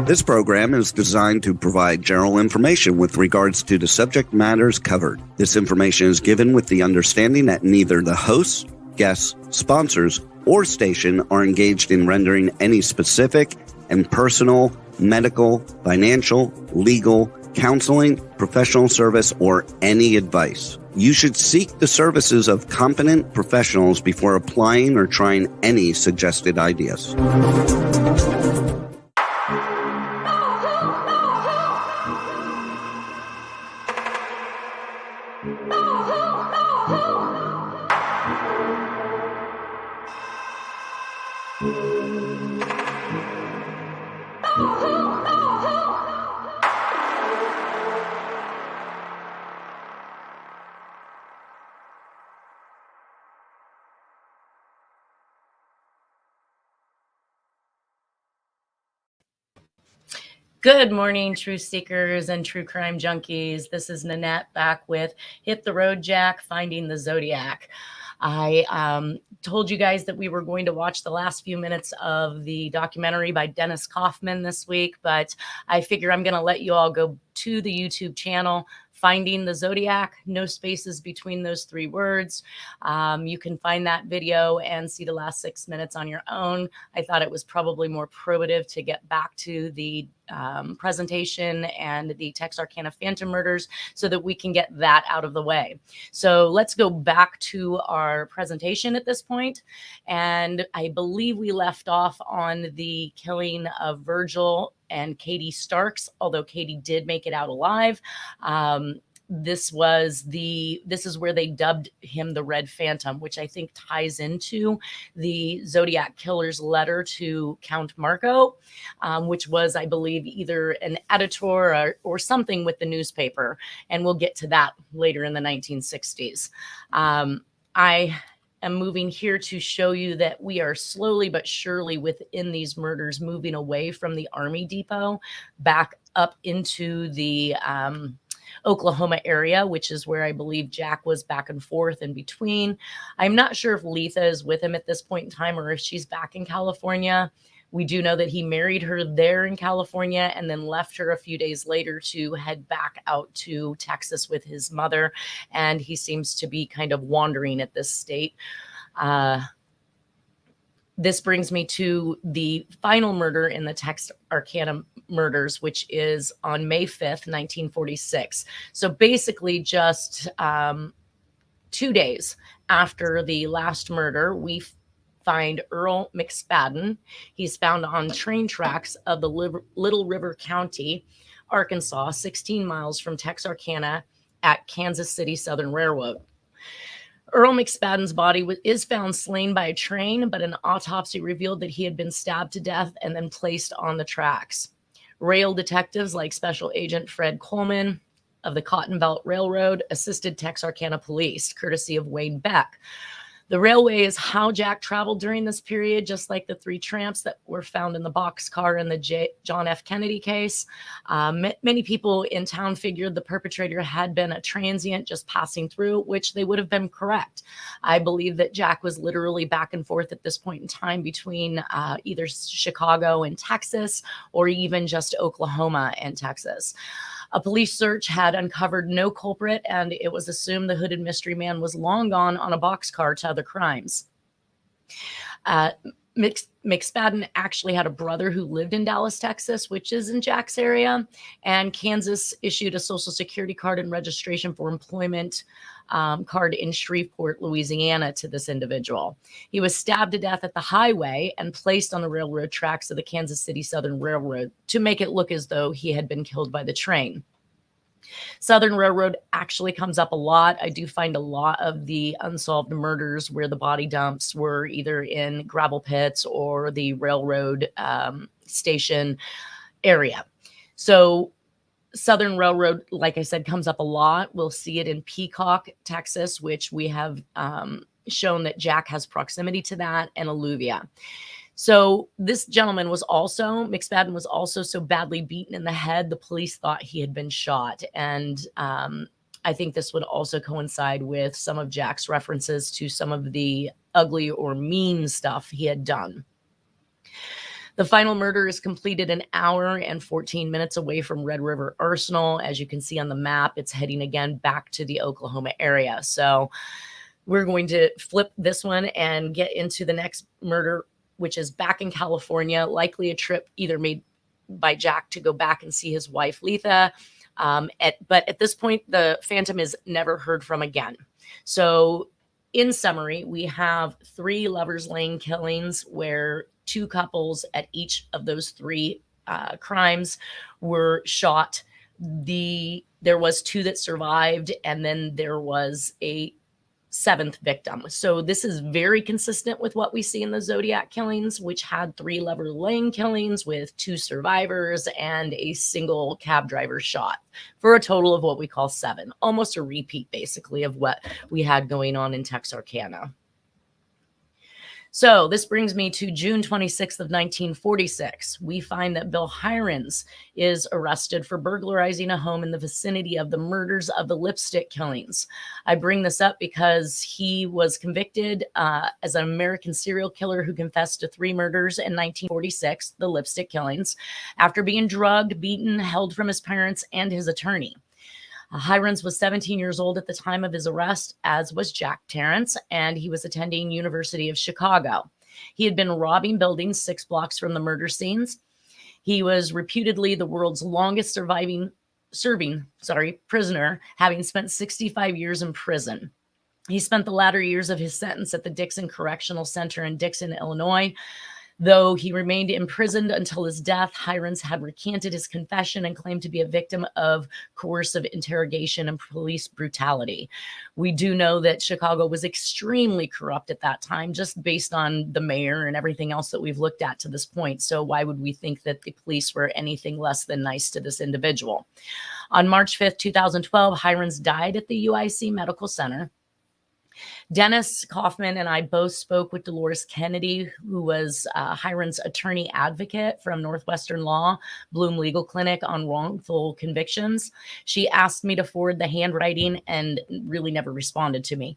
This program is designed to provide general information with regards to the subject matters covered. This information is given with the understanding that neither the hosts, guests, sponsors, or station are engaged in rendering any specific and personal, medical, financial, legal, counseling, professional service, or any advice. You should seek the services of competent professionals before applying or trying any suggested ideas. Good morning, truth seekers and true crime junkies. This is Nanette back with Hit the Road, Jack, Finding the Zodiac. I told you guys that we were going to watch the last few minutes of the documentary by Dennis Kauffman this week, but I figure I'm going to let you all go to the YouTube channel, Finding the Zodiac, no spaces between those three words. You can find that video and see the last 6 minutes on your own. I thought it was probably more probative to get back to the presentation and the Texarkana Phantom murders so that we can get that out of the way. So let's go back to our presentation at this point. And I believe we left off on the killing of Virgil and Katie Starks, although Katie did make it out alive. This is where they dubbed him the Red Phantom, which I think ties into the Zodiac killer's letter to Count Marco, which was, I believe, either an editor or something with the newspaper. And we'll get to that later in the 1960s. I am moving here to show you that we are slowly but surely within these murders moving away from the Army Depot back up into the Oklahoma area, which is where I believe Jack was back and forth in between. I'm not sure if Letha is with him at this point in time or if she's back in California. We do know that he married her there in California and then left her a few days later to head back out to Texas with his mother. And he seems to be kind of wandering at this state. This brings me to the final murder in the Texarkana murders, which is on May 5th, 1946. So basically just 2 days after the last murder, we find Earl McSpadden. He's found on train tracks of the Little River County, Arkansas, 16 miles from Texarkana at Kansas City Southern Railroad. Earl McSpadden's body is found slain by a train, but an autopsy revealed that he had been stabbed to death and then placed on the tracks. Rail detectives like Special Agent Fred Coleman of the Cotton Belt Railroad assisted Texarkana police, courtesy of Wayne Beck. The railway is how Jack traveled during this period, just like the three tramps that were found in the boxcar in the John F. Kennedy case. Many people in town figured the perpetrator had been a transient just passing through, which they would have been correct. I believe that Jack was literally back and forth at this point in time between either Chicago and Texas or even just Oklahoma and Texas. A police search had uncovered no culprit, and it was assumed the hooded mystery man was long gone on a boxcar to other crimes. McSpadden actually had a brother who lived in Dallas, Texas, which is in Jack's area, and Kansas issued a Social Security card and registration for employment card in Shreveport, Louisiana to this individual. He was stabbed to death at the highway and placed on the railroad tracks of the Kansas City Southern Railroad to make it look as though he had been killed by the train. Southern Railroad actually comes up a lot. I do find a lot of the unsolved murders where the body dumps were either in gravel pits or the railroad station area. So Southern Railroad, like I said, comes up a lot. We'll see it in Peacock, Texas, which we have shown that Jack has proximity to that, and Alluvia. So this gentleman McSpadden was also so badly beaten in the head, the police thought he had been shot. And I think this would also coincide with some of Jack's references to some of the ugly or mean stuff he had done. The final murder is completed an hour and 14 minutes away from Red River Arsenal. As you can see on the map, it's heading again back to the Oklahoma area. So we're going to flip this one and get into the next murder, which is back in California, likely a trip either made by Jack to go back and see his wife, Letha. But at this point, the Phantom is never heard from again. So in summary, we have 3 Lovers Lane killings where 2 couples at each of those 3 crimes were shot. There was 2 that survived, and then there was a 7th victim. So this is very consistent with what we see in the Zodiac killings, which had 3 Lover Lane killings with 2 survivors and a single cab driver shot, for a total of what we call 7. Almost a repeat, basically, of what we had going on in Texarkana. So this brings me to June 26th of 1946. We find that Bill Heirens is arrested for burglarizing a home in the vicinity of the murders of the lipstick killings. I bring this up because he was convicted as an American serial killer who confessed to 3 murders in 1946, the lipstick killings, after being drugged, beaten, held from his parents and his attorney. Heirens was 17 years old at the time of his arrest, as was Jack Terrence, and he was attending University of Chicago. He had been robbing buildings 6 blocks from the murder scenes. He was reputedly the world's longest serving prisoner, having spent 65 years in prison. He spent the latter years of his sentence at the Dixon Correctional Center in Dixon, Illinois. Though he remained imprisoned until his death, Heirens had recanted his confession and claimed to be a victim of coercive interrogation and police brutality. We do know that Chicago was extremely corrupt at that time, just based on the mayor and everything else that we've looked at to this point. So why would we think that the police were anything less than nice to this individual? On March 5th, 2012, Heirens died at the UIC Medical Center. Dennis Kauffman and I both spoke with Dolores Kennedy, who was Heirens' attorney advocate from Northwestern Law, Bloom Legal Clinic, on wrongful convictions. She asked me to forward the handwriting and really never responded to me.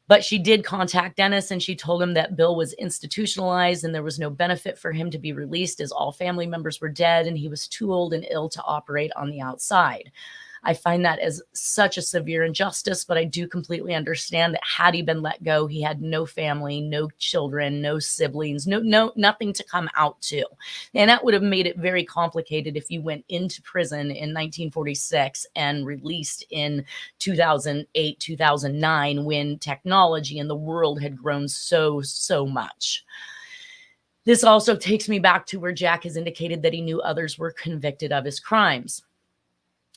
But she did contact Dennis, and she told him that Bill was institutionalized and there was no benefit for him to be released, as all family members were dead and he was too old and ill to operate on the outside. I find that as such a severe injustice, but I do completely understand that had he been let go, he had no family, no children, no siblings, nothing to come out to. And that would have made it very complicated if you went into prison in 1946 and released in 2008, 2009, when technology and the world had grown so much. This also takes me back to where Jack has indicated that he knew others were convicted of his crimes.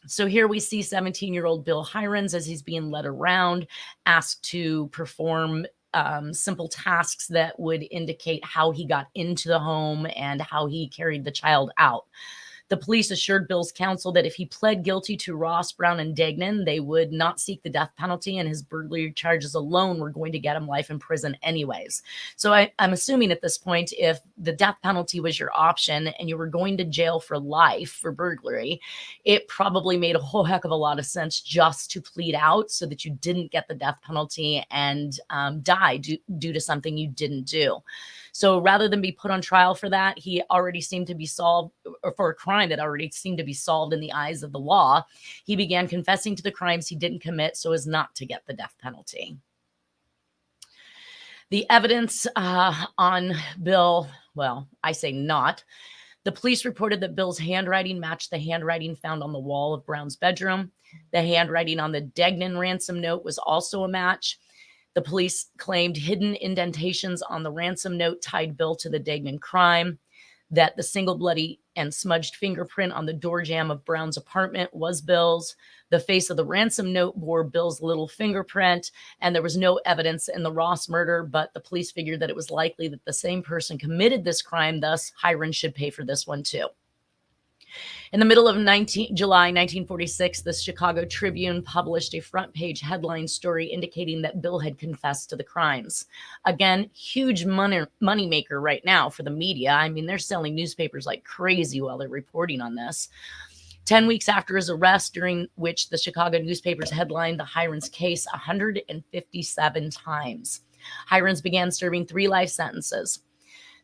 So here we see 17-year-old Bill Heirens, as he's being led around, asked to perform simple tasks that would indicate how he got into the home and how he carried the child out. The police assured Bill's counsel that if he pled guilty to Ross, Brown, and Degnan, they would not seek the death penalty, and his burglary charges alone were going to get him life in prison anyways. So I'm assuming at this point, if the death penalty was your option and you were going to jail for life for burglary, it probably made a whole heck of a lot of sense just to plead out so that you didn't get the death penalty and die due to something you didn't do. So rather than be put on trial for that, he already seemed to be solved, or for a crime that already seemed to be solved in the eyes of the law. He began confessing to the crimes he didn't commit so as not to get the death penalty. The evidence on Bill, well, I say not. The police reported that Bill's handwriting matched the handwriting found on the wall of Brown's bedroom. The handwriting on the Degnan ransom note was also a match. The police claimed hidden indentations on the ransom note tied Bill to the Degnan crime, that the single bloody and smudged fingerprint on the door jamb of Brown's apartment was Bill's. The face of the ransom note bore Bill's little fingerprint, and there was no evidence in the Ross murder, but the police figured that it was likely that the same person committed this crime, thus Heirens should pay for this one too. In the middle of July 1946, the Chicago Tribune published a front-page headline story indicating that Bill had confessed to the crimes. Again, huge moneymaker right now for the media. I mean, they're selling newspapers like crazy while they're reporting on this. 10 weeks after his arrest, during which the Chicago newspapers headlined the Heirens case 157 times, Heirens began serving 3 life sentences.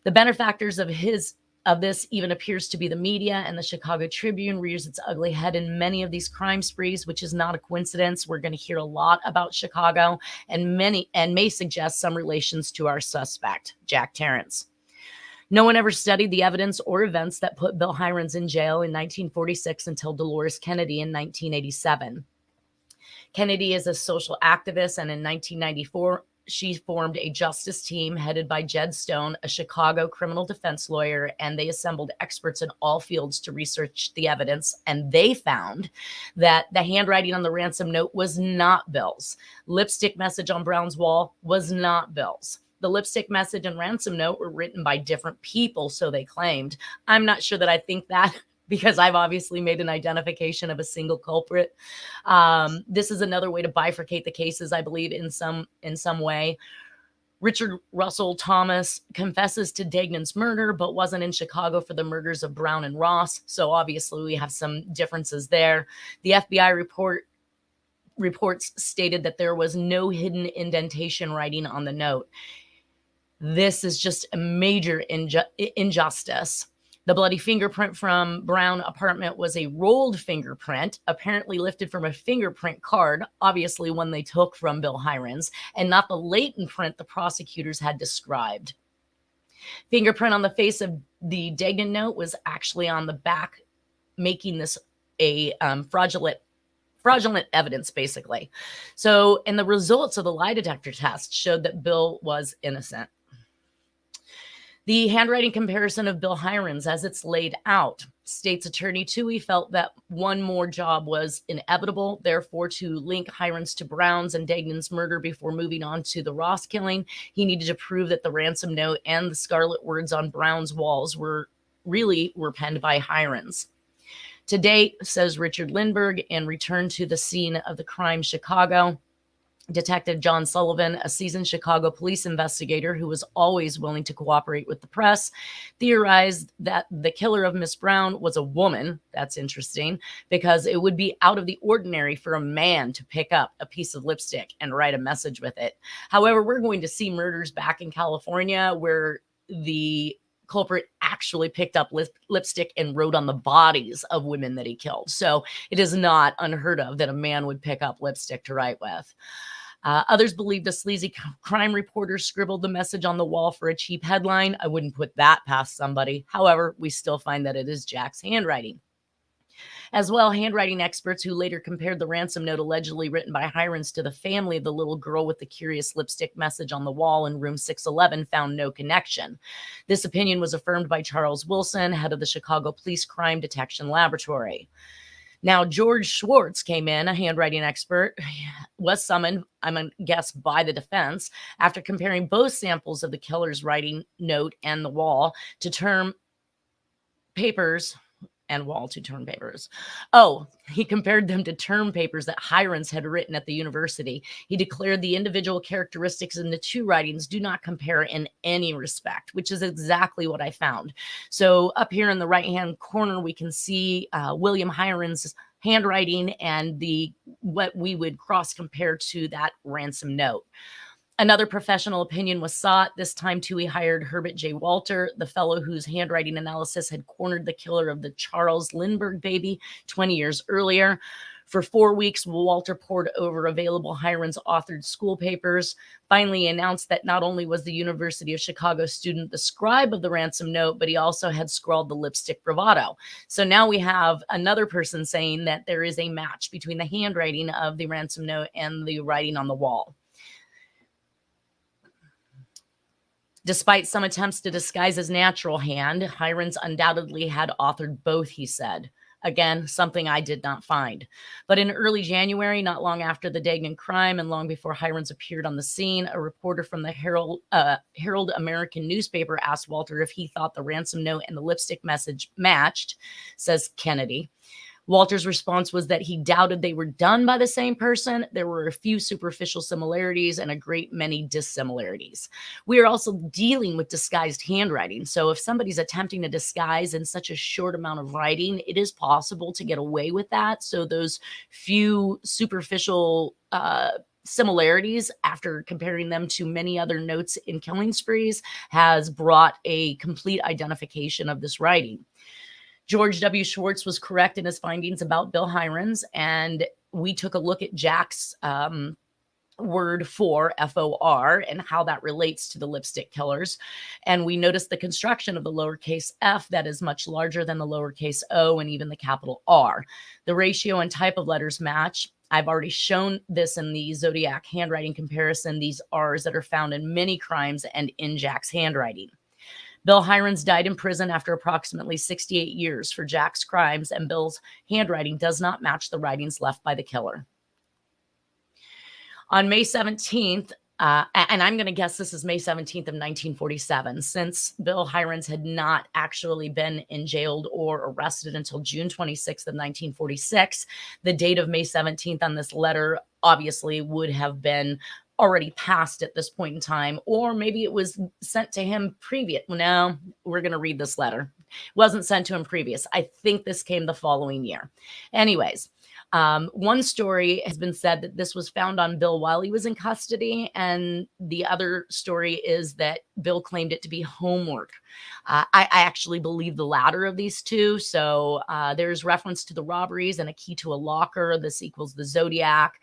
The benefactors of his of this even appears to be the media, and the Chicago Tribune rears its ugly head in many of these crime sprees, which is not a coincidence. We're going to hear a lot about Chicago and may suggest some relations to our suspect, Jack Terrence. No one ever studied the evidence or events that put Bill Heirens in jail in 1946 until Dolores Kennedy in 1987. Kennedy is a social activist, and in 1994, she formed a justice team headed by Jed Stone, a Chicago criminal defense lawyer, and they assembled experts in all fields to research the evidence, and they found that the handwriting on the ransom note was not Bill's. Lipstick message on Brown's wall was not Bill's. The lipstick message and ransom note were written by different people, so they claimed. I'm not sure that I think that, because I've obviously made an identification of a single culprit. This is another way to bifurcate the cases, I believe, in some way. Richard Russell Thomas confesses to Dagnan's murder, but wasn't in Chicago for the murders of Brown and Ross. So obviously we have some differences there. The FBI reports stated that there was no hidden indentation writing on the note. This is just a major injustice. The bloody fingerprint from Brown apartment was a rolled fingerprint, apparently lifted from a fingerprint card, obviously one they took from Bill Heirens, and not the latent print the prosecutors had described. Fingerprint on the face of the Dagnan note was actually on the back, making this a fraudulent evidence, basically. So, and the results of the lie detector test showed that Bill was innocent. The handwriting comparison of Bill Heirens, as it's laid out, state's attorney Toohey felt that one more job was inevitable, therefore to link Heirens to Brown's and Dagnan's murder before moving on to the Ross killing, he needed to prove that the ransom note and the scarlet words on Brown's walls were penned by Heirens. To date, says Richard Lindbergh, in Return to the Scene of the Crime, Chicago, Detective John Sullivan, a seasoned Chicago police investigator who was always willing to cooperate with the press, theorized that the killer of Miss Brown was a woman. That's interesting, because it would be out of the ordinary for a man to pick up a piece of lipstick and write a message with it. However, we're going to see murders back in California where the culprit actually picked up lipstick and wrote on the bodies of women that he killed. So it is not unheard of that a man would pick up lipstick to write with. Others believe the sleazy crime reporter scribbled the message on the wall for a cheap headline. I wouldn't put that past somebody. However, we still find that it is Jack's handwriting. As well, handwriting experts who later compared the ransom note allegedly written by Heirens to the family of the little girl with the curious lipstick message on the wall in room 611 found no connection. This opinion was affirmed by Charles Wilson, head of the Chicago Police Crime Detection Laboratory. Now, George Schwartz came in, a handwriting expert, was summoned, I'm going to guess, by the defense after comparing both samples of the killer's writing note and the wall to term papers and wall to term papers. Oh, he compared them to term papers that Heirens had written at the university. He declared the individual characteristics in the two writings do not compare in any respect, which is exactly what I found. So up here in the right-hand corner, we can see William Heirens' handwriting and what we would cross-compare to that ransom note. Another professional opinion was sought. This time, Toohey hired Herbert J. Walter, the fellow whose handwriting analysis had cornered the killer of the Charles Lindbergh baby 20 years earlier. For 4 weeks, Walter pored over available Heirens-authored school papers, finally announced that not only was the University of Chicago student the scribe of the ransom note, but he also had scrawled the lipstick bravado. So now we have another person saying that there is a match between the handwriting of the ransom note and the writing on the wall. Despite some attempts to disguise his natural hand, Heirens undoubtedly had authored both, he said. Again, something I did not find. But in early January, not long after the Dagnan crime and long before Heirens appeared on the scene, a reporter from the Herald American newspaper asked Walter if he thought the ransom note and the lipstick message matched, says Kennedy. Walter's response was that he doubted they were done by the same person. There were a few superficial similarities and a great many dissimilarities. We are also dealing with disguised handwriting. So if somebody's attempting to disguise in such a short amount of writing, it is possible to get away with that. So those few superficial similarities after comparing them to many other notes in killing sprees has brought a complete identification of this writing. George W. Schwartz was correct in his findings about Bill Heirens, and we took a look at Jack's word for FOR and how that relates to the lipstick killers. And we noticed the construction of the lowercase f that is much larger than the lowercase o and even the capital R. The ratio and type of letters match. I've already shown this in the Zodiac handwriting comparison, these R's that are found in many crimes and in Jack's handwriting. Bill Heirens died in prison after approximately 68 years for Jack's crimes, and Bill's handwriting does not match the writings left by the killer. On May 17th, and I'm going to guess this is May 17th of 1947, since Bill Heirens had not actually been jailed or arrested until June 26th of 1946, the date of May 17th on this letter obviously would have been already passed at this point in time, or maybe it was sent to him previous. No, we're going to read this letter. It wasn't sent to him previous. I think this came the following year. Anyways, one story has been said that this was found on Bill while he was in custody, and the other story is that Bill claimed it to be homework. I actually believe the latter of these two. So there's reference to the robberies and a key to a locker. This equals the Zodiac,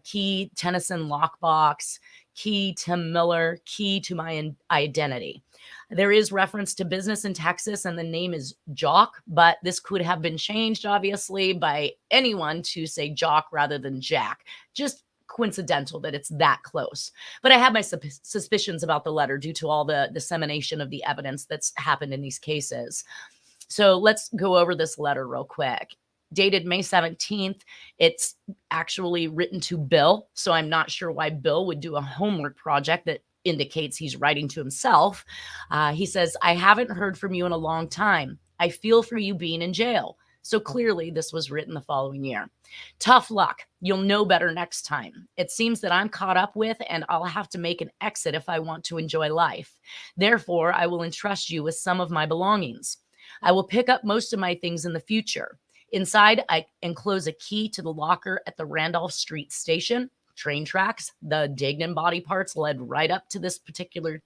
key Tennyson lockbox, key Tim Miller, key to my identity. There is reference to business in Texas, and the name is Jock, but this could have been changed, obviously, by anyone to say Jock rather than Jack. Just coincidental that it's that close. But I have my suspicions about the letter due to all the dissemination of the evidence that's happened in these cases. So let's go over this letter real quick. Dated May 17th. It's actually written to Bill, so I'm not sure why Bill would do a homework project that indicates he's writing to himself. He says, I haven't heard from you in a long time. I feel for you being in jail. So clearly this was written the following year. Tough luck. You'll know better next time. It seems that I'm caught up with, and I'll have to make an exit if I want to enjoy life. Therefore, I will entrust you with some of my belongings. I will pick up most of my things in the future. Inside, I enclose a key to the locker at the Randolph Street station. Train tracks, the Dagnan body parts led right up to this particular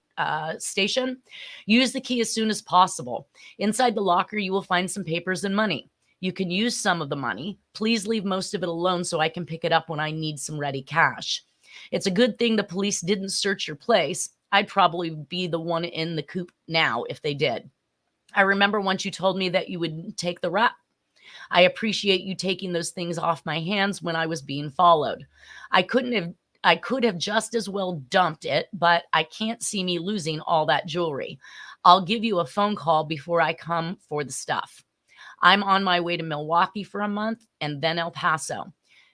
station. Use the key as soon as possible. Inside the locker, you will find some papers and money. You can use some of the money. Please leave most of it alone so I can pick it up when I need some ready cash. It's a good thing the police didn't search your place. I'd probably be the one in the coop now if they did. I remember once you told me that you would take the rap. I appreciate you taking those things off my hands when I was being followed. I could have just as well dumped it, but I can't see me losing all that jewelry. I'll give you a phone call before I come for the stuff. I'm on my way to Milwaukee for a month and then El Paso.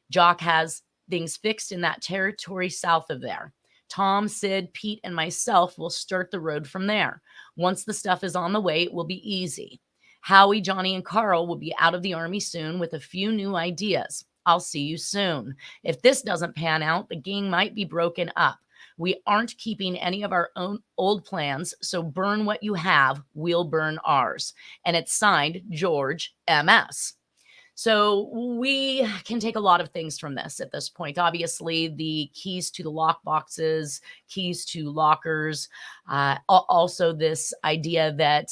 Jock has things fixed in that territory south of there. Tom, Sid, Pete, and myself will start the road from there. Once the stuff is on the way, it will be easy. Howie, Johnny, and Carl will be out of the Army soon with a few new ideas. I'll see you soon. If this doesn't pan out, the gang might be broken up. We aren't keeping any of our own old plans, so burn what you have. We'll burn ours. And it's signed George MS. So we can take a lot of things from this at this point. Obviously, the keys to the lock boxes, keys to lockers, also this idea that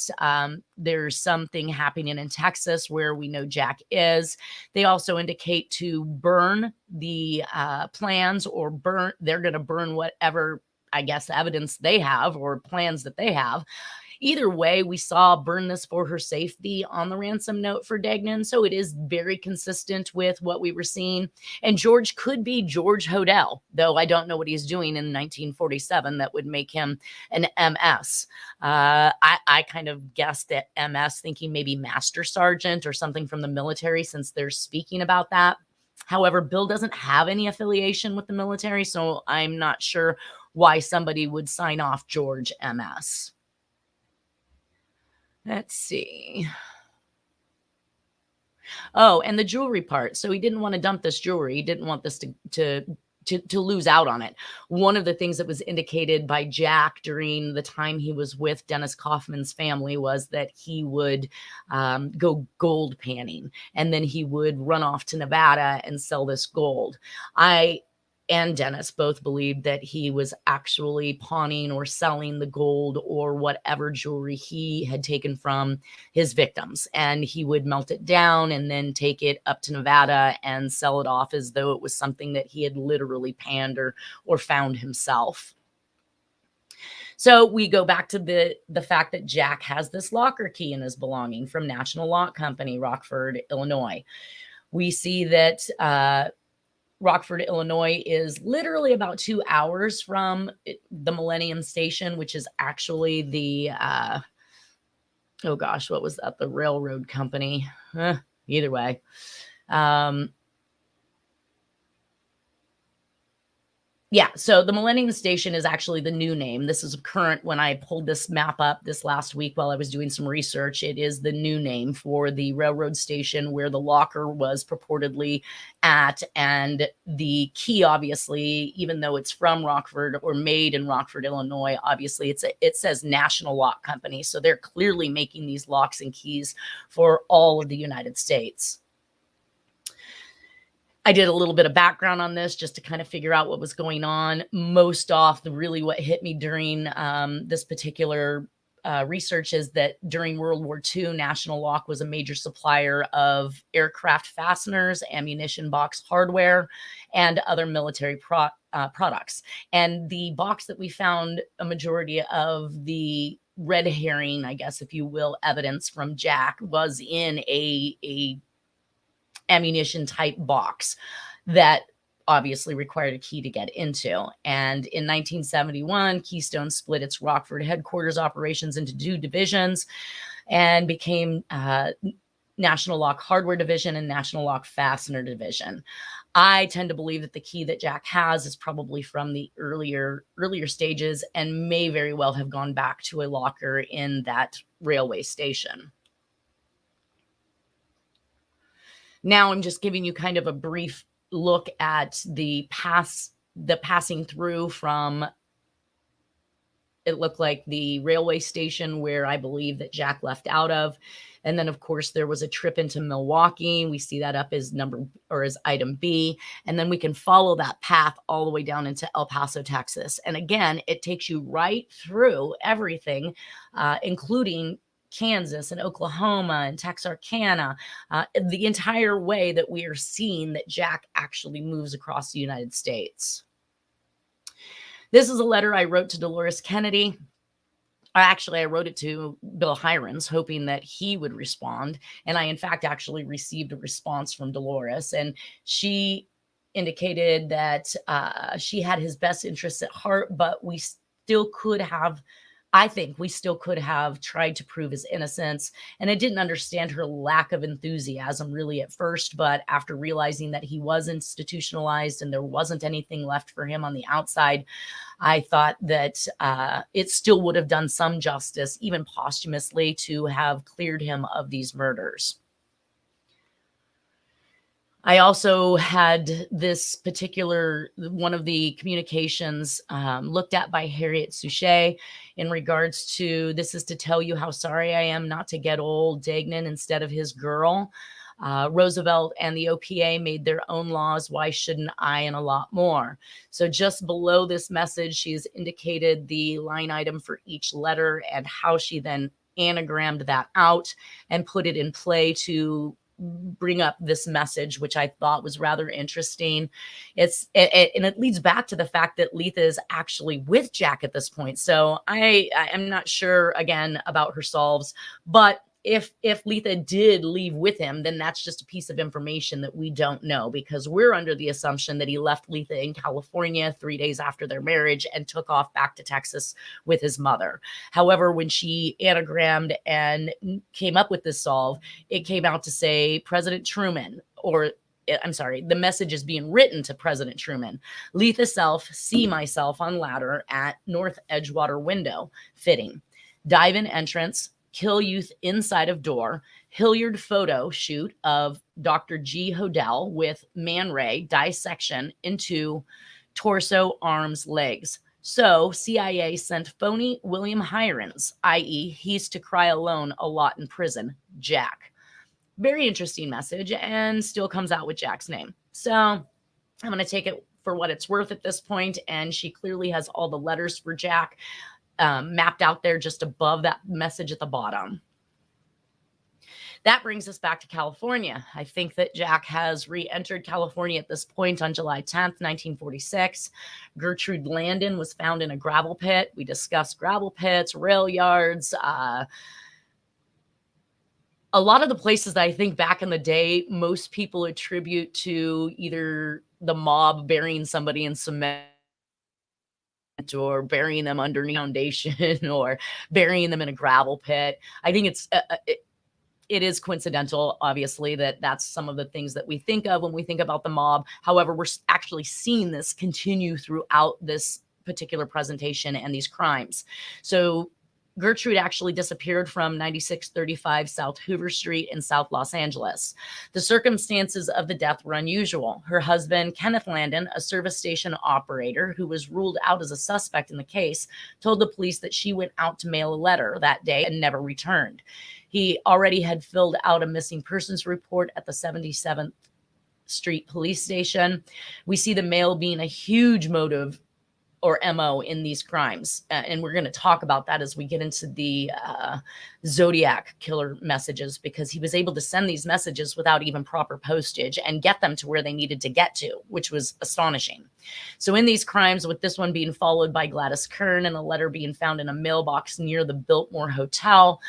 there's something happening in Texas where we know Jack is. They also indicate to burn the plans or they're going to burn whatever, I guess, evidence they have or plans that they have. Either way, we saw burn this for her safety on the ransom note for Dagnan. So it is very consistent with what we were seeing. And George could be George Hodel, though I don't know what he's doing in 1947 that would make him an MS. I kind of guessed at MS, thinking maybe Master Sergeant or something from the military, since they're speaking about that. However, Bill doesn't have any affiliation with the military, so I'm not sure why somebody would sign off George MS. Let's see. Oh, and the jewelry part. So he didn't want to dump this jewelry. He didn't want this to lose out on it. One of the things that was indicated by Jack during the time he was with Dennis Kauffman's family was that he would go gold panning, and then he would run off to Nevada and sell this gold. I and Dennis both believed that he was actually pawning or selling the gold or whatever jewelry he had taken from his victims. And he would melt it down and then take it up to Nevada and sell it off as though it was something that he had literally panned or found himself. So we go back to the fact that Jack has this locker key in his belonging from National Lock Company, Rockford, Illinois. We see that Rockford, Illinois is literally about 2 hours from the Millennium Station, which is actually the, oh gosh, what was that? The railroad company. Either way. Yeah, so the Millennium Station is actually the new name. This is current. When I pulled this map up this last week while I was doing some research, it is the new name for the railroad station where the locker was purportedly at. And the key, obviously, even though it's from Rockford or made in Rockford, Illinois, obviously it says National Lock Company. So they're clearly making these locks and keys for all of the United States. I did a little bit of background on this just to kind of figure out what was going on. Most off, really what hit me during this particular research is that during World War II, National Lock was a major supplier of aircraft fasteners, ammunition box hardware, and other military products. And the box that we found a majority of the red herring, I guess, if you will, evidence from Jack was in a ammunition type box that obviously required a key to get into. And in 1971, Keystone split its Rockford headquarters operations into 2 divisions and became National Lock Hardware Division and National Lock Fastener Division. I tend to believe that the key that Jack has is probably from the earlier stages and may very well have gone back to a locker in that railway station. Now I'm just giving you kind of a brief look at the passing through from, it looked like the railway station where I believe that Jack left out of. And then of course there was a trip into Milwaukee. We see that up as as item B. And then we can follow that path all the way down into El Paso, Texas. And again, it takes you right through everything, including Kansas and Oklahoma and Texarkana, the entire way that we are seeing that Jack actually moves across the United States. This is a letter I wrote to Dolores Kennedy. Actually, I wrote it to Bill Heirens, hoping that he would respond. And I, in fact, actually received a response from Dolores. And she indicated that she had his best interests at heart, but I think we still could have tried to prove his innocence. And I didn't understand her lack of enthusiasm really at first, but after realizing that he was institutionalized and there wasn't anything left for him on the outside, I thought that it still would have done some justice, even posthumously, to have cleared him of these murders. I also had this particular, one of the communications looked at by Harriet Suchet in regards to, this is to tell you how sorry I am not to get old Dagnan instead of his girl. Roosevelt and the OPA made their own laws. Why shouldn't I? And a lot more. So just below this message, she's indicated the line item for each letter and how she then anagrammed that out and put it in play to bring up this message, which I thought was rather interesting. And it leads back to the fact that Letha is actually with Jack at this point. So I am not sure again about her solves, but if Letha did leave with him, then that's just a piece of information that we don't know, because we're under the assumption that he left Letha in California 3 days after their marriage and took off back to Texas with his mother. However, when she anagrammed and came up with this solve, it came out to say President Truman, or I'm sorry, the message is being written to President Truman. Letha self, see myself on ladder at North Edgewater window, fitting. Dive in entrance, kill youth inside of door, Hilliard photo shoot of Dr. G. Hodel with Man Ray dissection into torso, arms, legs. So CIA sent phony William Heirens, i.e. he's to cry alone a lot in prison, Jack. Very interesting message, and still comes out with Jack's name. So I'm going to take it for what it's worth at this point, and she clearly has all the letters for Jack mapped out there just above that message at the bottom. That brings us back to California. I think that Jack has re-entered California at this point on July 10th, 1946. Gertrude Landon was found in a gravel pit. We discussed gravel pits, rail yards, a lot of the places that I think back in the day, most people attribute to either the mob burying somebody in cement or burying them underneath a foundation or burying them in a gravel pit. I think it is coincidental, obviously, that that's some of the things that we think of when we think about the mob. However, we're actually seeing this continue throughout this particular presentation and these crimes. So Gertrude actually disappeared from 9635 South Hoover Street in South Los Angeles. The circumstances of the death were unusual. Her husband, Kenneth Landon, a service station operator who was ruled out as a suspect in the case, told the police that she went out to mail a letter that day and never returned. He already had filled out a missing persons report at the 77th Street police station. We see the mail being a huge motive or MO in these crimes. And we're going to talk about that as we get into the Zodiac killer messages, because he was able to send these messages without even proper postage and get them to where they needed to get to, which was astonishing. So in these crimes, with this one being followed by Gladys Kern and a letter being found in a mailbox near the Biltmore Hotel,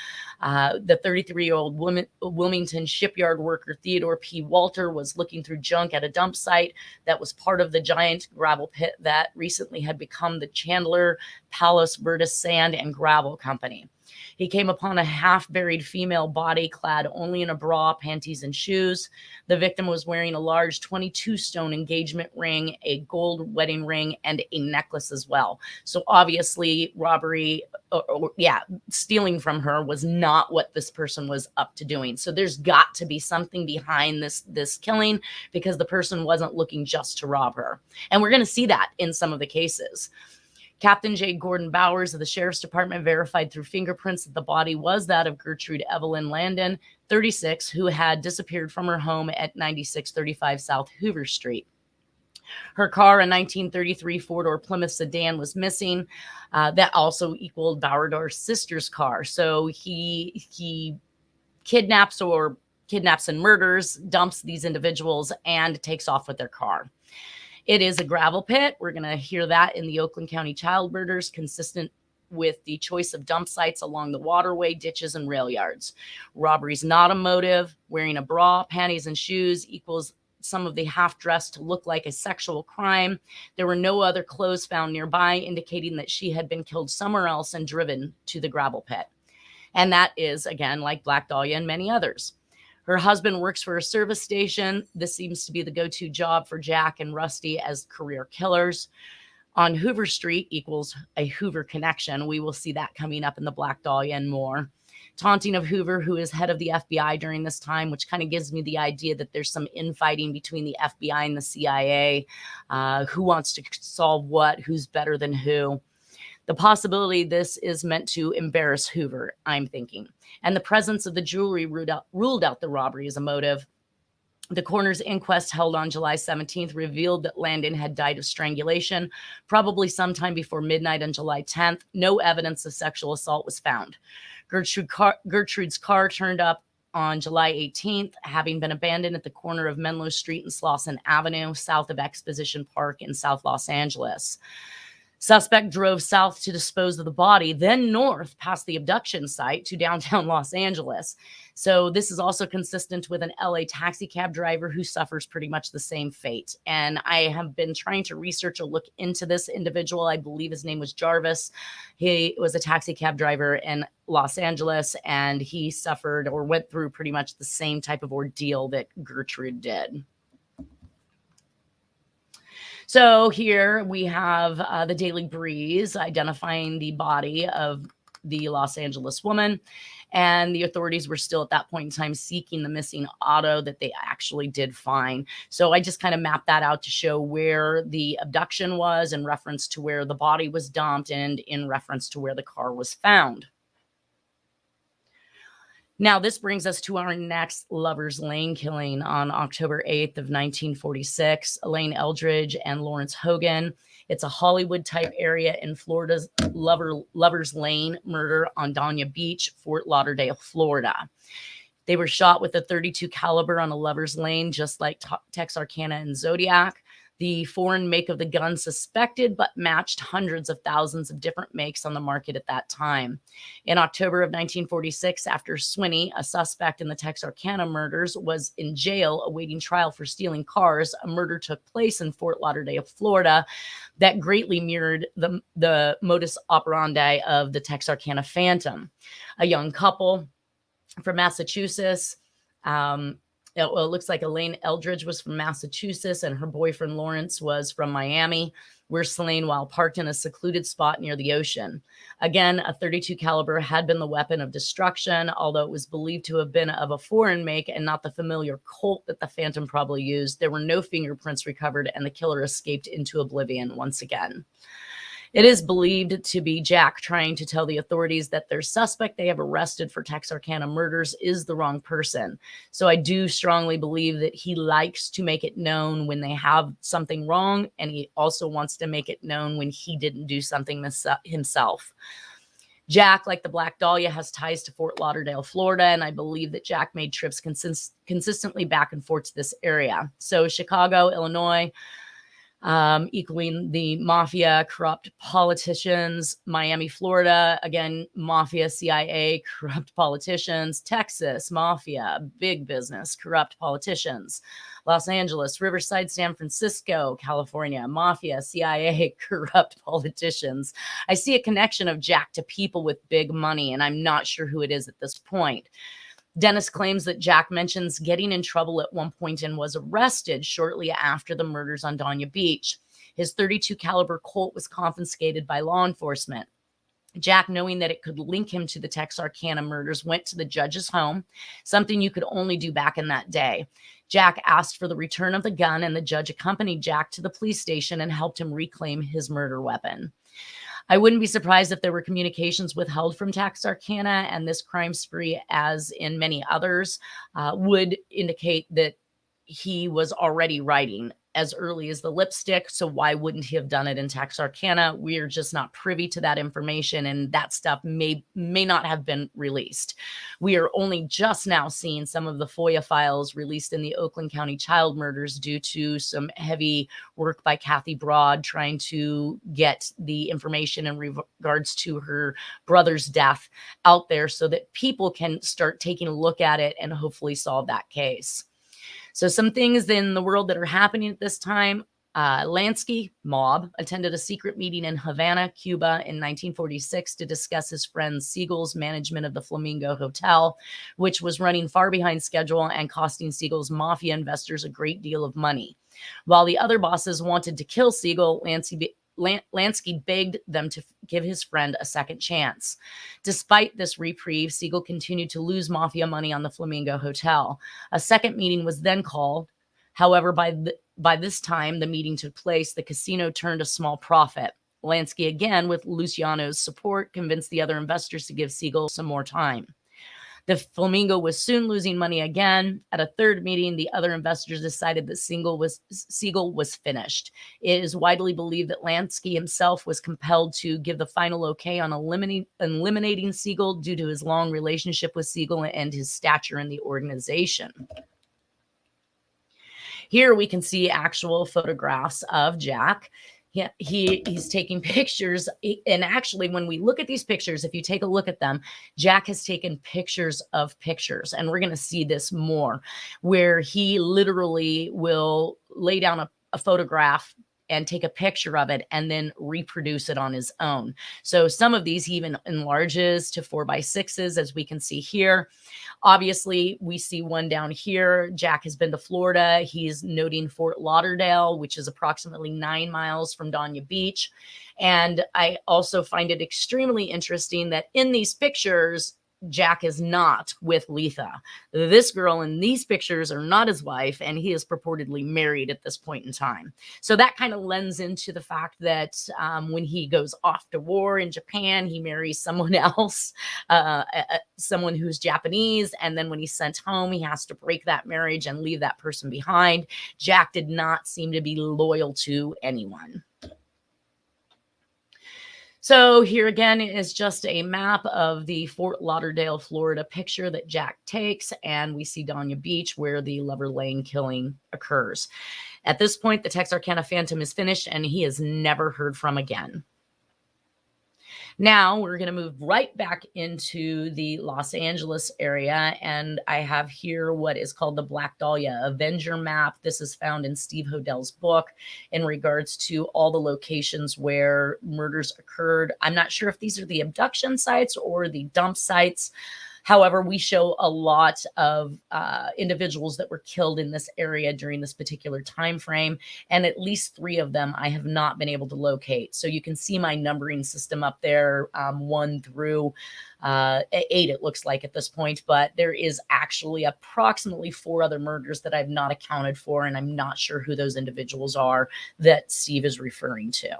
the 33-year-old Wilmington shipyard worker Theodore P. Walter was looking through junk at a dump site that was part of the giant gravel pit that recently had become the Chandler Palos Verdes Sand and Gravel Company. He came upon a half-buried female body clad only in a bra, panties, and shoes. The victim was wearing a large 22-stone engagement ring, a gold wedding ring, and a necklace as well. So obviously, robbery, stealing from her was not what this person was up to doing. So there's got to be something behind this killing, because the person wasn't looking just to rob her. And we're going to see that in some of the cases. Captain J. Gordon Bowers of the Sheriff's Department verified through fingerprints that the body was that of Gertrude Evelyn Landon, 36, who had disappeared from her home at 9635 South Hoover Street. Her car, a 1933 four-door Plymouth sedan, was missing. That also equaled Bowerdor's sister's car. So he kidnaps and murders, dumps these individuals, and takes off with their car. It is a gravel pit. We're going to hear that in the Oakland County child murders, consistent with the choice of dump sites along the waterway, ditches, and rail yards. Robbery's not a motive. Wearing a bra, panties, and shoes equals some of the half-dressed to look like a sexual crime. There were no other clothes found nearby, indicating that she had been killed somewhere else and driven to the gravel pit. And that is, again, like Black Dahlia and many others. Her husband works for a service station. This seems to be the go-to job for Jack and Rusty as career killers. On Hoover Street equals a Hoover connection. We will see that coming up in the Black Dahlia and more. Taunting of Hoover, who is head of the FBI during this time, which kind of gives me the idea that there's some infighting between the FBI and the CIA. Who wants to solve what? Who's better than who? The possibility this is meant to embarrass Hoover, I'm thinking. And the presence of the jewelry ruled out the robbery as a motive. The coroner's inquest held on July 17th revealed that Landon had died of strangulation, probably sometime before midnight on July 10th. No evidence of sexual assault was found. Gertrude's car turned up on July 18th, having been abandoned at the corner of Menlo Street and Slauson Avenue, south of Exposition Park in South Los Angeles. Suspect drove south to dispose of the body, then north past the abduction site to downtown Los Angeles. So this is also consistent with an LA taxi cab driver who suffers pretty much the same fate. And I have been trying to research or look into this individual. I believe his name was Jarvis. He was a taxi cab driver in Los Angeles, and he suffered or went through pretty much the same type of ordeal that Gertrude did. So here we have the Daily Breeze identifying the body of the Los Angeles woman, and the authorities were still at that point in time seeking the missing auto that they actually did find. So I just kind of mapped that out to show where the abduction was in reference to where the body was dumped and in reference to where the car was found. Now, this brings us to our next Lover's Lane killing on October 8th of 1946. Elaine Eldridge and Lawrence Hogan. It's a Hollywood-type area in Florida's Lover's Lane murder on Dania Beach, Fort Lauderdale, Florida. They were shot with a .32 caliber on a Lover's Lane, just like Texarkana and Zodiac. The foreign make of the gun suspected, but matched hundreds of thousands of different makes on the market at that time. In October of 1946, after Swinney, a suspect in the Texarkana murders, was in jail awaiting trial for stealing cars, a murder took place in Fort Lauderdale, Florida, that greatly mirrored the modus operandi of the Texarkana Phantom. A young couple from Massachusetts. It looks like Elaine Eldridge was from Massachusetts and her boyfriend Lawrence was from Miami, were slain while parked in a secluded spot near the ocean. Again, a .32 caliber had been the weapon of destruction, although it was believed to have been of a foreign make and not the familiar Colt that the Phantom probably used. There were no fingerprints recovered, and the killer escaped into oblivion once again. It is believed to be Jack trying to tell the authorities that their suspect they have arrested for Texarkana murders is the wrong person. So I do strongly believe that he likes to make it known when they have something wrong, and he also wants to make it known when he didn't do something himself. Jack, like the Black Dahlia, has ties to Fort Lauderdale, Florida, and I believe that Jack made trips consistently back and forth to this area. So Chicago, Illinois, equaling the mafia, corrupt politicians. Miami, Florida, again, mafia, CIA, corrupt politicians. Texas, mafia, big business, corrupt politicians. Los Angeles, Riverside, San Francisco, California, mafia, CIA, corrupt politicians. I see a connection of Jack to people with big money, and I'm not sure who it is at this point. Dennis claims that Jack mentions getting in trouble at one point and was arrested shortly after the murders on Dania Beach. His .32 caliber Colt was confiscated by law enforcement. Jack, knowing that it could link him to the Texarkana murders, went to the judge's home, something you could only do back in that day. Jack asked for the return of the gun, and the judge accompanied Jack to the police station and helped him reclaim his murder weapon. I wouldn't be surprised if there were communications withheld from Texarkana, and this crime spree, as in many others, would indicate that he was already writing as early as the lipstick. So why wouldn't he have done it in Texarkana? We're just not privy to that information, and that stuff may not have been released. We are only just now seeing some of the FOIA files released in the Oakland County child murders due to some heavy work by Kathy Broad trying to get the information in regards to her brother's death out there so that people can start taking a look at it and hopefully solve that case. So some things in the world that are happening at this time. Lansky mob attended a secret meeting in Havana, Cuba in 1946 to discuss his friend Siegel's management of the Flamingo Hotel, which was running far behind schedule and costing Siegel's mafia investors a great deal of money. While the other bosses wanted to kill Siegel, Lansky begged them to give his friend a second chance. Despite this reprieve, Siegel continued to lose mafia money on the Flamingo Hotel. A second meeting was then called. However, by this time the meeting took place, the casino turned a small profit. Lansky, again with Luciano's support, convinced the other investors to give Siegel some more time. The Flamingo was soon losing money again. At a third meeting, the other investors decided that Siegel was finished. It is widely believed that Lansky himself was compelled to give the final okay on eliminating Siegel due to his long relationship with Siegel and his stature in the organization. Here we can see actual photographs of Jack. Yeah, he's taking pictures. And actually, when we look at these pictures, if you take a look at them, Jack has taken pictures of pictures. And we're going to see this more, where he literally will lay down a photograph and take a picture of it and then reproduce it on his own. So some of these he even enlarges to 4x6s, as we can see here. Obviously, we see one down here. Jack has been to Florida. He's noting Fort Lauderdale, which is approximately 9 miles from Dania Beach. And I also find it extremely interesting that in these pictures, Jack is not with Letha. This girl in these pictures are not his wife, and he is purportedly married at this point in time. So that kind of lends into the fact that when he goes off to war in Japan, he marries someone else, someone who's Japanese, and then when he's sent home, he has to break that marriage and leave that person behind. Jack did not seem to be loyal to anyone. So here again is just a map of the Fort Lauderdale, Florida picture that Jack takes, and we see Dania Beach where the Lover Lane killing occurs. At this point, the Texarkana Phantom is finished and he is never heard from again. Now we're going to move right back into the Los Angeles area, and I have here what is called the Black Dahlia Avenger map. This is found in Steve Hodell's book in regards to all the locations where murders occurred. I'm not sure if these are the abduction sites or the dump sites. However, we show a lot of individuals that were killed in this area during this particular time frame, and at least 3 of them I have not been able to locate. So you can see my numbering system up there, 1 through 8, it looks like at this point, but there is actually approximately 4 other murders that I've not accounted for, and I'm not sure who those individuals are that Steve is referring to.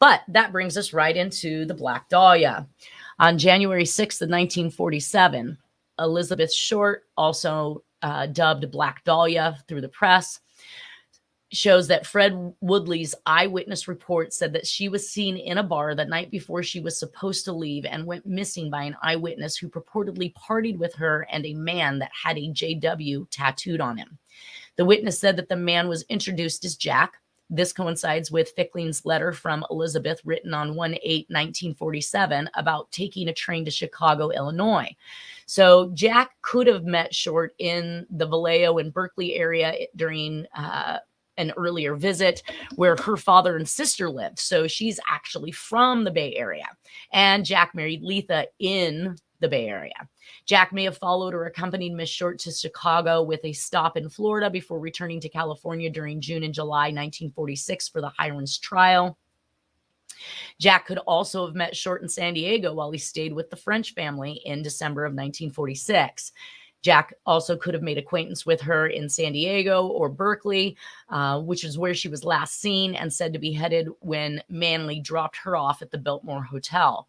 But that brings us right into the Black Dahlia. On January 6th of 1947, Elizabeth Short, also dubbed Black Dahlia through the press, shows that Fred Woodley's eyewitness report said that she was seen in a bar the night before she was supposed to leave and went missing by an eyewitness who purportedly partied with her and a man that had a JW tattooed on him. The witness said that the man was introduced as Jack. This coincides with Fickling's letter from Elizabeth written on 1/8/1947 about taking a train to Chicago, Illinois. So Jack could have met Short in the Vallejo and Berkeley area during an earlier visit where her father and sister lived. So she's actually from the Bay Area. And Jack married Letha in the Bay Area. Jack may have followed or accompanied Miss Short to Chicago with a stop in Florida before returning to California during June and July 1946 for the Heirens trial. Jack could also have met Short in San Diego while he stayed with the French family in December of 1946. Jack also could have made acquaintance with her in San Diego or Berkeley, which is where she was last seen and said to be headed when Manley dropped her off at the Biltmore Hotel.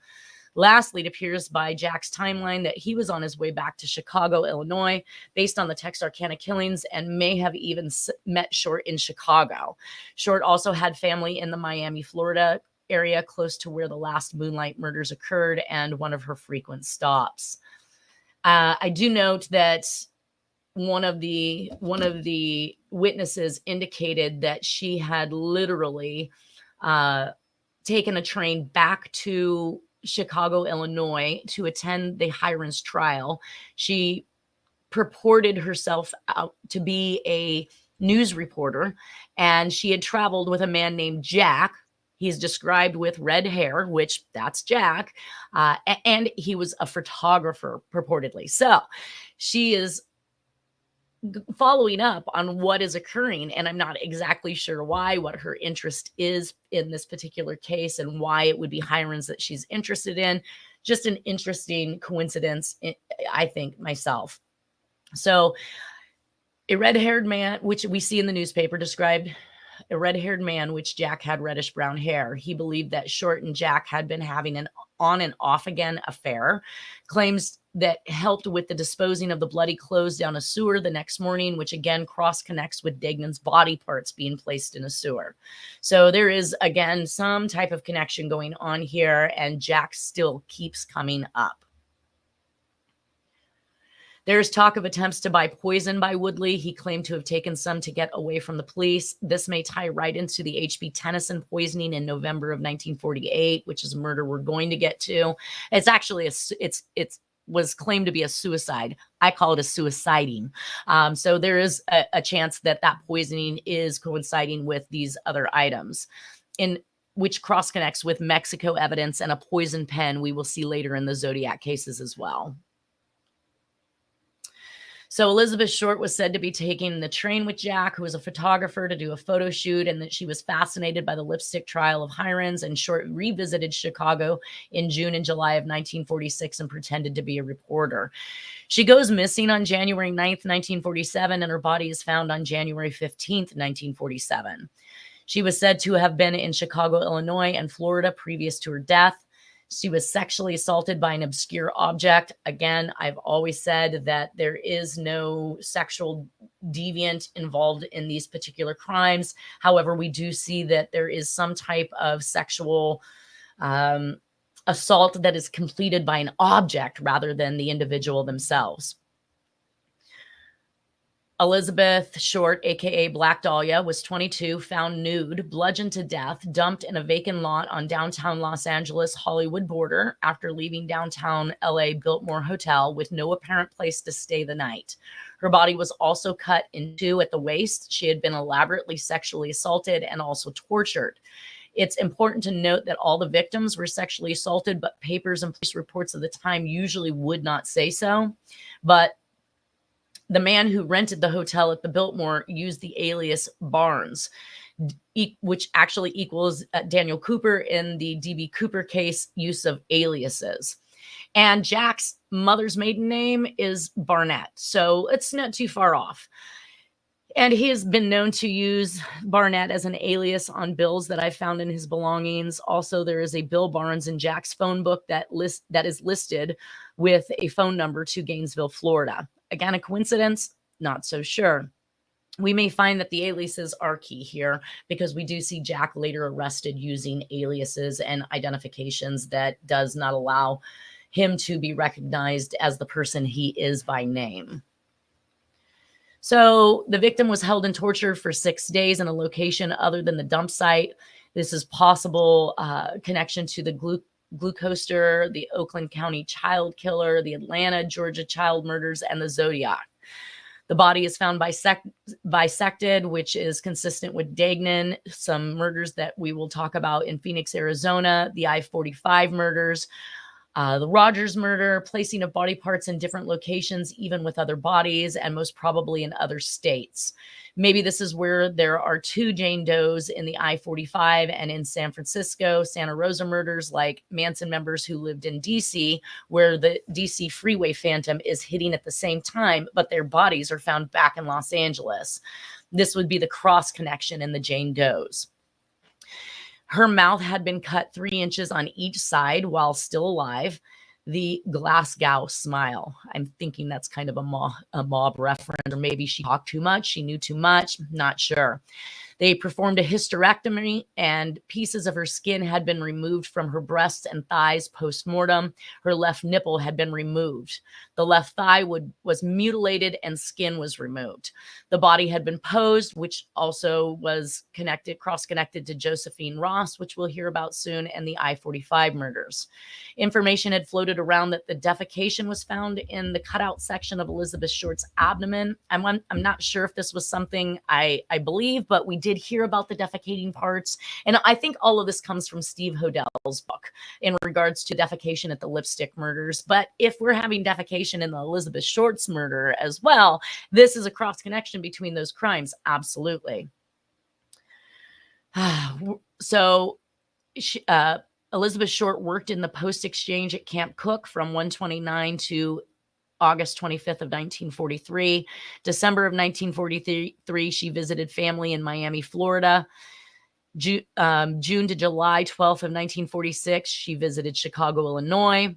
Lastly, it appears by Jack's timeline that he was on his way back to Chicago, Illinois, based on the Texarkana killings, and may have even met Short in Chicago. Short also had family in the Miami, Florida area, close to where the last Moonlight murders occurred and one of her frequent stops. I do note that one of the witnesses indicated that she had literally taken a train back to Chicago, Illinois to attend the Heirens trial. She purported herself out to be a news reporter, and she had traveled with a man named Jack. He's described with red hair, which that's Jack, and he was a photographer purportedly. So she is following up on what is occurring, and I'm not exactly sure why, what her interest is in this particular case and why it would be Heirens that she's interested in. Just an interesting coincidence, I think, myself. So a red-haired man, which we see in the newspaper, described a red-haired man, which Jack had reddish brown hair. He believed that Short and Jack had been having an on and off again affair, claims that helped with the disposing of the bloody clothes down a sewer the next morning, which again cross connects with Dagnan's body parts being placed in a sewer. So there is again some type of connection going on here, and Jack still keeps coming up. There's talk of attempts to buy poison by Woodley. He claimed to have taken some to get away from the police. This may tie right into the H.B. Tennyson poisoning in November of 1948, which is a murder we're going to get to. It's actually it's was claimed to be a suicide. I call it a suiciding. So there is a chance that that poisoning is coinciding with these other items, in which cross connects with Mexico evidence and a poison pen we will see later in the Zodiac cases as well. So Elizabeth Short was said to be taking the train with Jack, who was a photographer, to do a photo shoot, and that she was fascinated by the lipstick trial of Heirens, and Short revisited Chicago in June and July of 1946 and pretended to be a reporter. She goes missing on January 9th, 1947, and her body is found on January 15th, 1947. She was said to have been in Chicago, Illinois, and Florida previous to her death. She was sexually assaulted by an obscure object. Again, I've always said that there is no sexual deviant involved in these particular crimes. However, we do see that there is some type of sexual assault that is completed by an object rather than the individual themselves. Elizabeth Short, aka Black Dahlia, was 22, found nude, bludgeoned to death, dumped in a vacant lot on downtown Los Angeles Hollywood border after leaving downtown LA Biltmore Hotel with no apparent place to stay the night. Her body was also cut in two at the waist. She had been elaborately sexually assaulted and also tortured. It's important to note that all the victims were sexually assaulted, but papers and police reports of the time usually would not say so. But the man who rented the hotel at the Biltmore used the alias Barnes, which actually equals Daniel Cooper in the D.B. Cooper case use of aliases. And Jack's mother's maiden name is Barnett, so it's not too far off. And he has been known to use Barnett as an alias on bills that I found in his belongings. Also, there is a Bill Barnes in Jack's phone book that is listed with a phone number to Gainesville, Florida. Again, a coincidence? Not so sure. We may find that the aliases are key here because we do see Jack later arrested using aliases and identifications that does not allow him to be recognized as the person he is by name. So the victim was held and tortured for 6 days in a location other than the dump site. This is possible connection to the Glucoster, the Oakland County child killer, the Atlanta, Georgia child murders, and the Zodiac. The body is found bisected, which is consistent with Dagnan, some murders that we will talk about in Phoenix, Arizona, the I-45 murders, the Rogers murder, placing of body parts in different locations, even with other bodies, and most probably in other states. Maybe this is where there are two Jane Does in the I-45 and in San Francisco, Santa Rosa murders, like Manson members who lived in DC, where the DC freeway phantom is hitting at the same time, but their bodies are found back in Los Angeles. This would be the cross connection in the Jane Does. Her mouth had been cut 3 inches on each side while still alive. The Glasgow smile. I'm thinking that's kind of a mob reference, or maybe she talked too much. She knew too much. Not sure. They performed a hysterectomy, and pieces of her skin had been removed from her breasts and thighs post-mortem. Her left nipple had been removed. The left thigh was mutilated and skin was removed. The body had been posed, which also was cross-connected to Josephine Ross, which we'll hear about soon, and the I-45 murders. Information had floated around that the defecation was found in the cutout section of Elizabeth Short's abdomen. I'm not sure if this was something I believe, but we did hear about the defecating parts. And I think all of this comes from Steve Hodell's book in regards to defecation at the lipstick murders. But if we're having defecation in the Elizabeth Short's murder as well, this is a cross connection between those crimes. Absolutely. So Elizabeth Short worked in the post exchange at Camp Cook from 129 to August 25th of 1943. December of 1943, she visited family in Miami, Florida. June to July 12th of 1946, she visited Chicago, Illinois.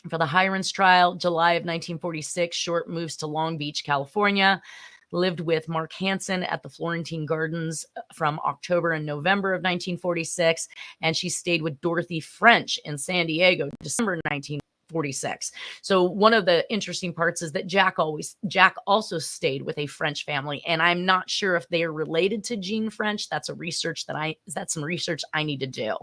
For the Heirens trial, July of 1946, Short moves to Long Beach, California. Lived with Mark Hansen at the Florentine Gardens from October and November of 1946. And she stayed with Dorothy French in San Diego, December 1946. So one of the interesting parts is that Jack also stayed with a French family, and I'm not sure if they are related to Jean French. That's some research I need to do.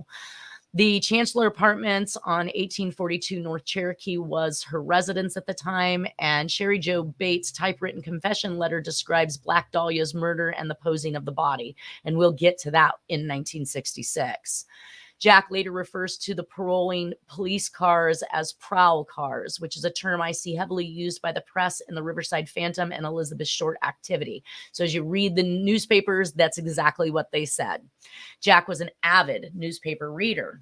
The Chancellor Apartments on 1842 North Cherokee was her residence at the time, and Sherry Jo Bates' typewritten confession letter describes Black Dahlia's murder and the posing of the body, and we'll get to that in 1966. Jack later refers to the paroling police cars as prowl cars, which is a term I see heavily used by the press in the Riverside Phantom and Elizabeth Short activity. So as you read the newspapers, that's exactly what they said. Jack was an avid newspaper reader.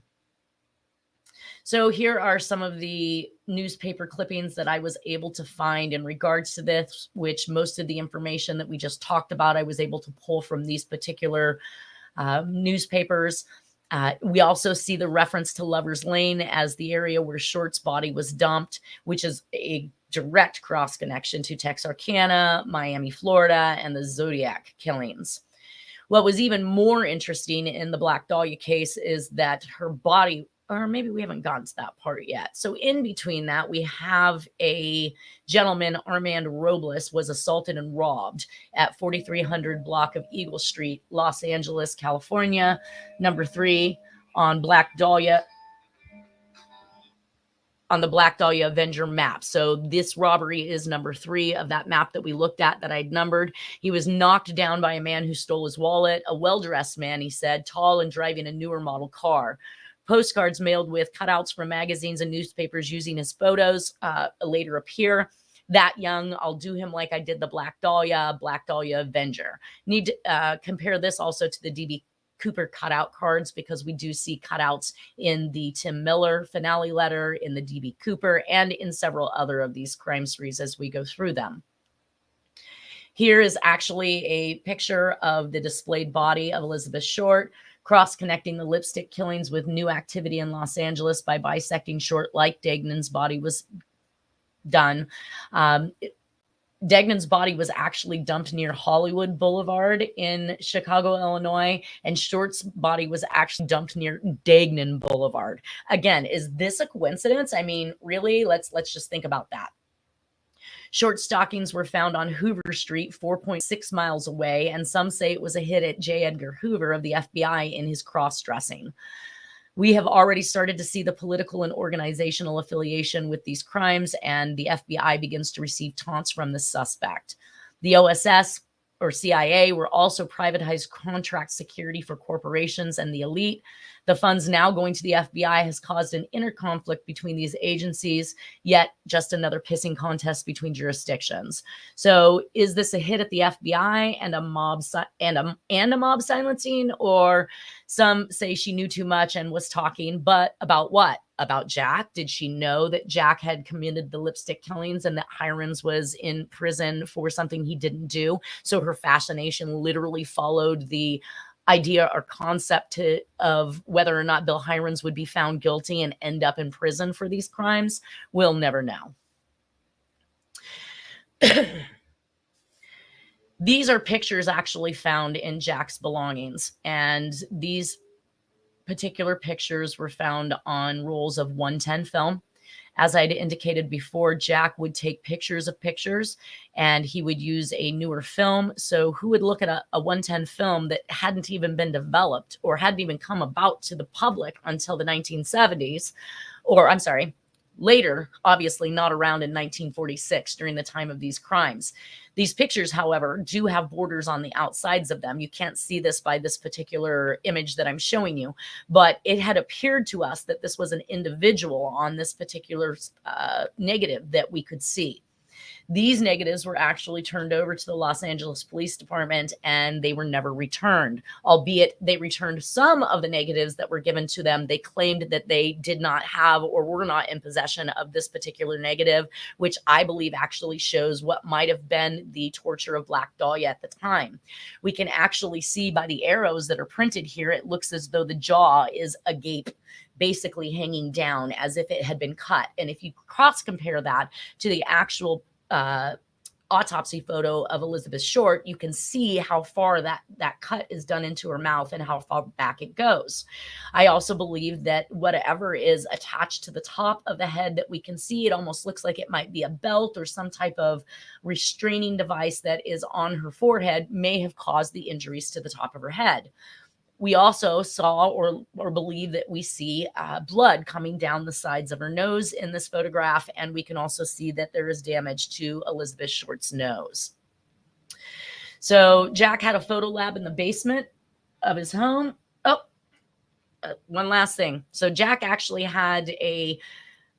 So here are some of the newspaper clippings that I was able to find in regards to this, which most of the information that we just talked about, I was able to pull from these particular newspapers. We also see the reference to Lover's Lane as the area where Short's body was dumped, which is a direct cross connection to Texarkana, Miami, Florida, and the Zodiac killings. What was even more interesting in the Black Dahlia case is that her body, or maybe we haven't gotten to that part yet. So in between that, we have a gentleman, Armand Robles, was assaulted and robbed at 4300 block of Eagle Street, Los Angeles, California, number 3 on Black Dahlia, on the Black Dahlia Avenger map. So this robbery is number 3 of that map that we looked at that I'd numbered. He was knocked down by a man who stole his wallet, a well-dressed man, he said, tall and driving a newer model car. Postcards mailed with cutouts from magazines and newspapers using his photos later appear. That young, I'll do him like I did the Black Dahlia Avenger. Need to compare this also to the D.B. Cooper cutout cards, because we do see cutouts in the Tim Miller finale letter, in the D.B. Cooper, and in several other of these crime sprees as we go through them. Here is actually a picture of the displayed body of Elizabeth Short, cross-connecting the lipstick killings with new activity in Los Angeles by bisecting Short like Degnan's body was done. Degnan's body was actually dumped near Hollywood Boulevard in Chicago, Illinois, and Short's body was actually dumped near Degnan Boulevard. Again, is this a coincidence? I mean, really, let's just think about that. Short stockings were found on Hoover Street, 4.6 miles away, and some say it was a hit at J. Edgar Hoover of the FBI in his cross-dressing. We have already started to see the political and organizational affiliation with these crimes, and the FBI begins to receive taunts from the suspect. The OSS or CIA were also privatized contract security for corporations and the elite. The funds now going to the FBI has caused an inner conflict between these agencies, yet just another pissing contest between jurisdictions. So is this a hit at the FBI and a mob silencing, or some say she knew too much and was talking, but about what? About Jack? Did she know that Jack had committed the lipstick killings and that Heirens was in prison for something he didn't do? So her fascination literally followed the idea or concept of whether or not Bill Heirens would be found guilty and end up in prison for these crimes. We'll never know. These are pictures actually found in Jack's belongings, and these particular pictures were found on rolls of 110 film. As I'd indicated before, Jack would take pictures of pictures, and he would use a newer film. So who would look at a 110 film that hadn't even been developed or hadn't even come about to the public until the 1970s, or I'm sorry, later, obviously not around in 1946 during the time of these crimes. These pictures, however, do have borders on the outsides of them. You can't see this by this particular image that I'm showing you, but it had appeared to us that this was an individual on this particular negative that we could see. These negatives were actually turned over to the Los Angeles Police Department, and they were never returned, albeit they returned some of the negatives that were given to them. They claimed that they did not have or were not in possession of this particular negative, which I believe actually shows what might have been the torture of Black Dahlia at the time. We can actually see by the arrows that are printed here, it looks as though the jaw is agape, basically hanging down as if it had been cut. And if you cross compare that to the actual autopsy photo of Elizabeth Short, you can see how far that cut is done into her mouth and how far back it goes. I also believe that whatever is attached to the top of the head that we can see, it almost looks like it might be a belt or some type of restraining device that is on her forehead, may have caused the injuries to the top of her head. We also saw or believe that we see blood coming down the sides of her nose in this photograph, and we can also see that there is damage to Elizabeth Short's nose. So Jack had a photo lab in the basement of his home. Oh, one last thing. So Jack actually had a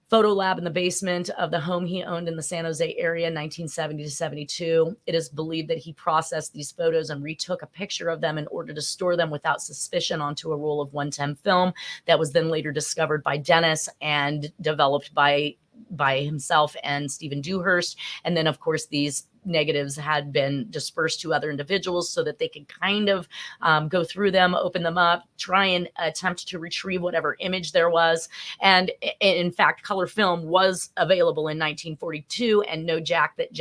photo lab in the basement of the home he owned in the San Jose area, 1970 to 72. It is believed that he processed these photos and retook a picture of them in order to store them without suspicion onto a roll of 110 film that was then later discovered by Dennis and developed by himself and Stephen Dewhurst. And then, of course, these negatives had been dispersed to other individuals so that they could kind of go through them, open them up, try and attempt to retrieve whatever image there was. And in fact, color film was available in 1942, and no doubt that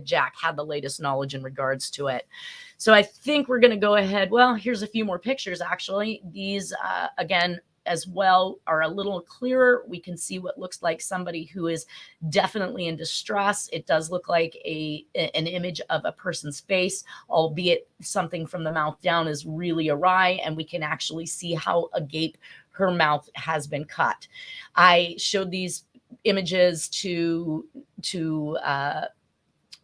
Jack had the latest knowledge in regards to it. So I think we're going to go ahead. Well, here's a few more pictures, actually. These, again, as well, are a little clearer. We can see what looks like somebody who is definitely in distress. It does look like an image of a person's face, albeit something from the mouth down is really awry, and we can actually see how agape her mouth has been cut. I showed these images to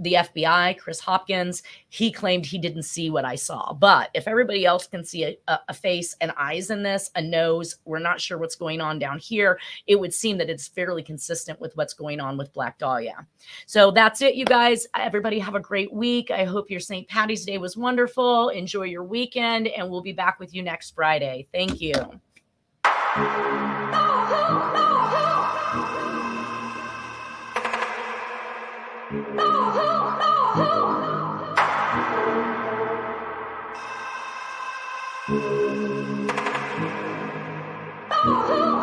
the FBI, Chris Hopkins. He claimed he didn't see what I saw. But if everybody else can see a face and eyes in this, a nose, we're not sure what's going on down here, it would seem that it's fairly consistent with what's going on with Black Dahlia. So that's it, you guys. Everybody have a great week. I hope your St. Patty's Day was wonderful. Enjoy your weekend, and we'll be back with you next Friday. Thank you. Oh,